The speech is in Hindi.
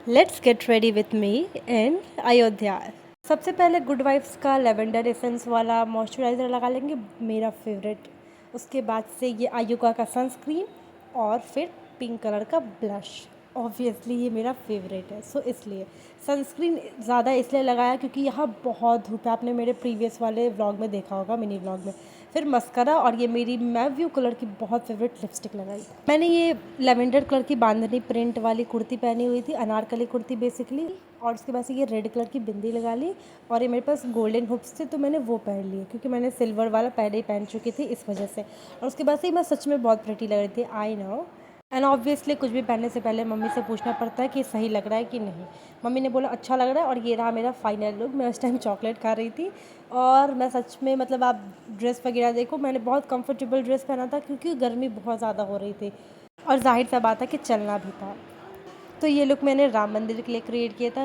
Let's get ready with me in Ayodhya. सबसे पहले गुड वाइब्स का लेवेंडर एसेंस वाला मॉइस्चराइज़र लगा लेंगे, मेरा फेवरेट। उसके बाद से ये आयुका का सनस्क्रीन और फिर पिंक कलर का ब्लश। ऑब्वियसली ये मेरा फेवरेट है, सो इसलिए सनस्क्रीन ज़्यादा इसलिए लगाया क्योंकि यहाँ बहुत धूप है। आपने मेरे प्रीवियस वाले व्लॉग में देखा होगा, मिनी व्लॉग में। फिर मस्करा और ये मेरी मैव्यू कलर की बहुत फेवरेट लिपस्टिक लगाई। मैंने ये लेवेंडर कलर की बांधनी प्रिंट वाली कुर्ती पहनी हुई थी, अनारकली कुर्ती बेसिकली। और उसके बाद से ये रेड कलर की बिंदी लगा ली और ये मेरे पास गोल्डन हुप्स थे तो मैंने वो पहन लिए क्योंकि मैंने सिल्वर वाला पहले ही पहन चुकी थी इस वजह से। और उसके बाद से मैं सच में बहुत प्रिटी लग रही थी, आई नो। एंड ऑब्वियसली कुछ भी पहनने से पहले मम्मी से पूछना पड़ता है कि सही लग रहा है कि नहीं। मम्मी ने बोला अच्छा लग रहा है और ये रहा मेरा फाइनल लुक। मैं उस टाइम चॉकलेट खा रही थी और मैं सच में मतलब आप ड्रेस वगैरह देखो, मैंने बहुत कंफर्टेबल ड्रेस पहना था क्योंकि गर्मी बहुत ज़्यादा हो रही थी और जाहिर सा बात है कि चलना भी था। तो ये लुक मैंने राम मंदिर के लिए क्रिएट किया था।